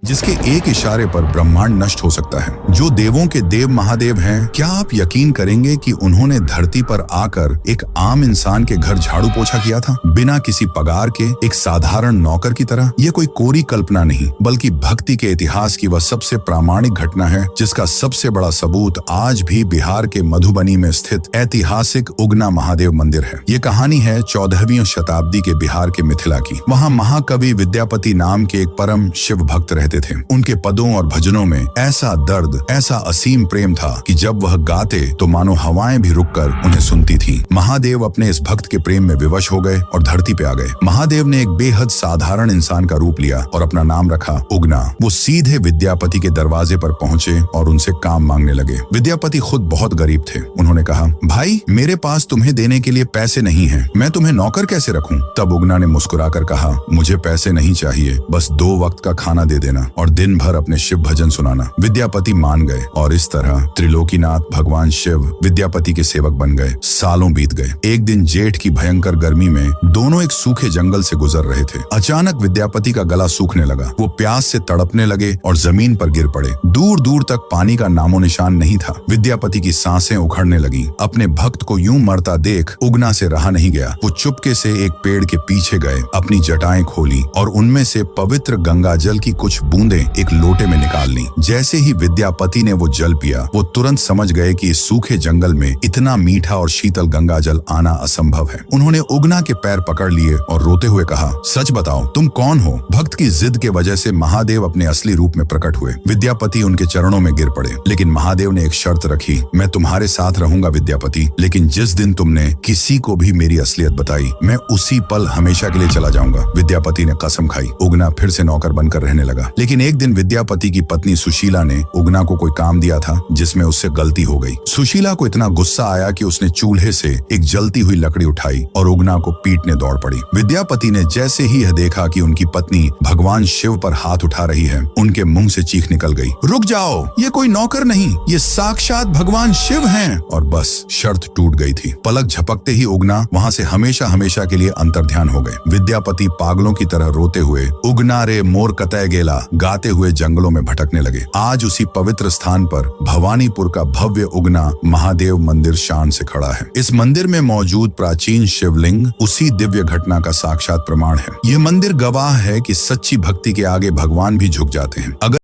जिसके एक इशारे पर ब्रह्मांड नष्ट हो सकता है, जो देवों के देव महादेव हैं। क्या आप यकीन करेंगे कि उन्होंने धरती पर आकर एक आम इंसान के घर झाड़ू पोछा किया था, बिना किसी पगार के, एक साधारण नौकर की तरह। ये कोई कोरी कल्पना नहीं, बल्कि भक्ति के इतिहास की वह सबसे प्रामाणिक घटना है, जिसका सबसे बड़ा सबूत आज भी बिहार के मधुबनी में स्थित ऐतिहासिक उगना महादेव मंदिर है। ये कहानी है 14वीं शताब्दी के बिहार के मिथिला की। वहाँ महाकवि विद्यापति नाम के एक परम शिव भक्त रहते थे। उनके पदों और भजनों में ऐसा दर्द, ऐसा असीम प्रेम था कि जब वह गाते तो मानो हवाएं भी रुककर उन्हें सुनती थीं। महादेव अपने इस भक्त के प्रेम में विवश हो गए और धरती पे आ गए। महादेव ने एक बेहद साधारण इंसान का रूप लिया और अपना नाम रखा उगना। वो सीधे विद्यापति के दरवाजे पर पहुंचे और उनसे काम मांगने लगे। विद्यापति खुद बहुत गरीब थे। उन्होंने कहा, भाई, मेरे पास तुम्हें देने के लिए पैसे नहीं है, मैं तुम्हें नौकर कैसे रखूं? तब उगना ने मुस्कुराकर कहा, मुझे पैसे नहीं चाहिए, बस 2 वक्त का खाना दे देना और दिन भर अपने शिव भजन सुनाना। विद्यापति मान गए और इस तरह त्रिलोकीनाथ भगवान शिव विद्यापति के सेवक बन गए। सालों बीत गए। एक दिन जेठ की भयंकर गर्मी में दोनों एक सूखे जंगल से गुजर रहे थे। अचानक विद्यापति का गला सूखने लगा। वो प्यास से तड़पने लगे और जमीन पर गिर पड़े। दूर दूर तक पानी का नामो निशान नहीं था। विद्यापति की सांसें उखड़ने लगी। अपने भक्त को यूं मरता देख उगना से रहा नहीं गया। वो चुपके से एक पेड़ के पीछे गए, अपनी जटाएं खोली और उनमें से पवित्र गंगा जल की कुछ बूंदें एक लोटे में निकाल ली। जैसे ही विद्यापति ने वो जल पिया, वो तुरंत समझ गए कि इस सूखे जंगल में इतना मीठा और शीतल गंगा जल आना असंभव है। उन्होंने उगना के पैर पकड़ लिए और रोते हुए कहा, सच बताओ, तुम कौन हो? भक्त की जिद के वजह से महादेव अपने असली रूप में प्रकट हुए। विद्यापति उनके चरणों में गिर पड़े, लेकिन महादेव ने एक शर्त रखी, मैं तुम्हारे साथ रहूंगा विद्यापति, लेकिन जिस दिन तुमने किसी को भी मेरी असलियत बताई, मैं उसी पल हमेशा के लिए चला जाऊंगा। विद्यापति ने कसम खाई। उगना फिर से नौकर बनकर रहने लगा। लेकिन एक दिन विद्यापति की पत्नी सुशीला ने उगना को कोई काम दिया था जिसमें उससे गलती हो गई। सुशीला को इतना गुस्सा आया कि उसने चूल्हे से एक जलती हुई लकड़ी उठाई और उगना को पीटने दौड़ पड़ी। विद्यापति ने जैसे ही यह देखा कि उनकी पत्नी भगवान शिव पर हाथ उठा रही है, उनके मुंह से चीख निकल गई, रुक जाओ, ये कोई नौकर नहीं, ये साक्षात भगवान शिव हैं। और बस शर्त टूट गई थी। पलक झपकते ही उगना वहां से हमेशा हमेशा के लिए अंतर्ध्यान हो गए। विद्यापति पागलों की तरह रोते हुए उगना रे मोर कतय गेला गाते हुए जंगलों में भटकने लगे। आज उसी पवित्र स्थान पर भवानीपुर का भव्य उगना महादेव मंदिर शान से खड़ा है। इस मंदिर में मौजूद प्राचीन शिवलिंग उसी दिव्य घटना का साक्षात प्रमाण है। यह मंदिर गवाह है कि सच्ची भक्ति के आगे भगवान भी झुक जाते हैं। अगर